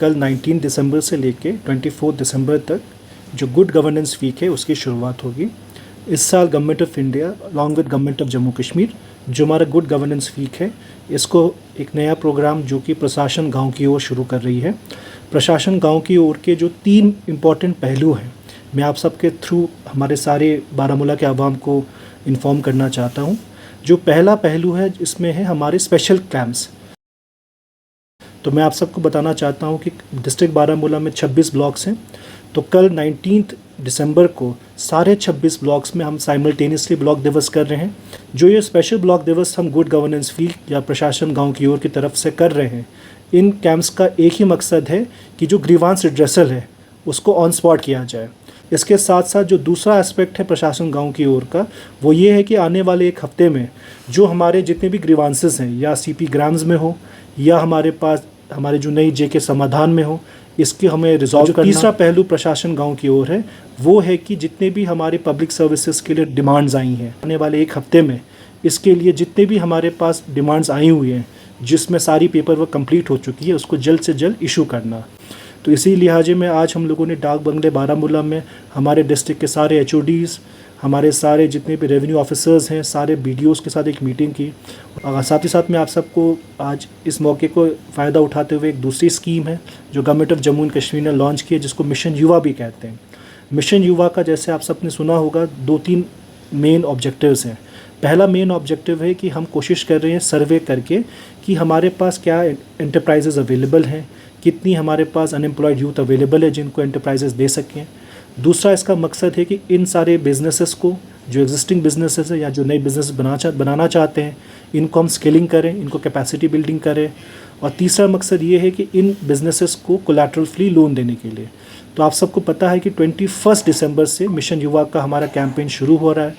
कल 19 दिसंबर से लेके 24 दिसंबर तक जो गुड गवर्नेंस वीक है उसकी शुरुआत होगी। इस साल government of India along with government of Jammu Kashmir जो हमारा गुड गवर्नेंस वीक है, इसको एक नया प्रोग्राम जो कि प्रशासन गांव की ओर शुरू कर रही है। प्रशासन गांव की ओर के जो 3 इम्पॉर्टेंट पहलू हैं, मैं आप सबके थ्रू हमारे सारे बारामूला के आवाम को इन्फॉर्म करना चाहता हूं। जो पहला पहलू है इसमें है हमारे स्पेशल कैंप्स। तो मैं आप सबको बताना चाहता हूं कि डिस्ट्रिक्ट बारामूला में 26 ब्लॉक्स हैं। तो कल 19 दिसंबर को सारे 26 ब्लॉक्स में हम साइमल्टेनियसली ब्लॉक दिवस कर रहे हैं। जो ये स्पेशल ब्लॉक दिवस हम गुड गवर्नेंस वीक या प्रशासन गांव की ओर की तरफ से कर रहे हैं, इन कैंप्स का एक ही मकसद है कि जो ग्रीवांस रिड्रेसल है उसको ऑन स्पॉट किया जाए। इसके साथ साथ जो दूसरा एस्पेक्ट है प्रशासन गांव की ओर का, वो ये है कि आने वाले एक हफ्ते में जो हमारे जितने भी ग्रीवांसेस हैं, या सीपी ग्राम्स में हो या हमारे पास हमारे जो नई जेके समाधान में हो, इसकी हमें रिजॉल्व करना। तीसरा पहलू प्रशासन गांव की ओर है, वो है कि जितने भी हमारे पब्लिक सर्विसेज के लिए डिमांड्स आई हैं आने वाले एक हफ्ते में, इसके लिए जितने भी हमारे पास डिमांड्स आई हुई हैं जिसमें सारी पेपर वर्क कंप्लीट हो चुकी है, उसको जल्द से जल्द इशू करना। तो इसी लिहाजे में आज हम लोगों ने डाक बंगले बारामूला में हमारे डिस्ट्रिक्ट के सारे एचओडीज़, हमारे सारे जितने भी रेवेन्यू ऑफिसर्स हैं, सारे बीडीओज के साथ एक मीटिंग की। और साथ ही साथ मैं आप सबको आज इस मौके को फ़ायदा उठाते हुए एक दूसरी स्कीम है जो government of Jammu and Kashmir ने लॉन्च की है, जिसको मिशन युवा भी कहते हैं। मिशन युवा का जैसे आप सबने सुना होगा 2-3 मेन ऑब्जेक्टिव्स हैं। पहला मेन ऑब्जेक्टिव है कि हम कोशिश कर रहे हैं सर्वे करके कि हमारे पास क्या एंटरप्राइजेज़ अवेलेबल हैं, कितनी हमारे पास अनएम्प्लॉयड यूथ अवेलेबल है जिनको एंटरप्राइजेज़ दे सकें। दूसरा इसका मकसद है कि इन सारे बिजनेसेस को, जो एग्जिस्टिंग बिजनेसेस हैं या जो नए बिजनेस बनाना चाहते हैं, इनको हम स्केलिंग करें, इनको कैपेसिटी बिल्डिंग करें। और तीसरा मकसद ये है कि इन बिजनेसेस को कोलैटरल फ्री लोन देने के लिए। तो आप सबको पता है कि 21 दिसंबर से मिशन युवा का हमारा कैंपेन शुरू हो रहा है।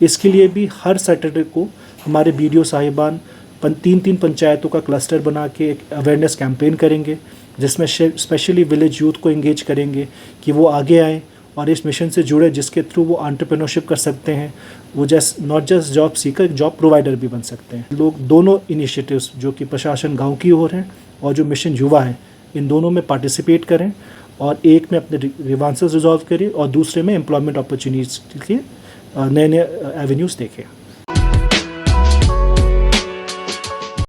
इसके लिए भी हर सैटरडे को हमारे बीडीओ साहिबान 3-3 पंचायतों का क्लस्टर बना के एक अवेयरनेस कैंपेन करेंगे, जिसमें स्पेशली विलेज यूथ को एंगेज करेंगे कि वो आगे आएँ और इस मिशन से जुड़े, जिसके थ्रू वो एंटरप्रेन्योरशिप कर सकते हैं। वो not just job seeker, job provider भी बन सकते हैं। लोग दोनों इनिशिएटिव्स जो कि प्रशासन गांव की ओर हैं और जो मिशन युवा है, इन दोनों में पार्टिसिपेट करें और एक में अपने ग्रीवांसेस रिजॉल्व करें और दूसरे में एम्प्लॉयमेंट अपॉर्चुनिटीज़ के नए नए एवेन्यूज़ देखें।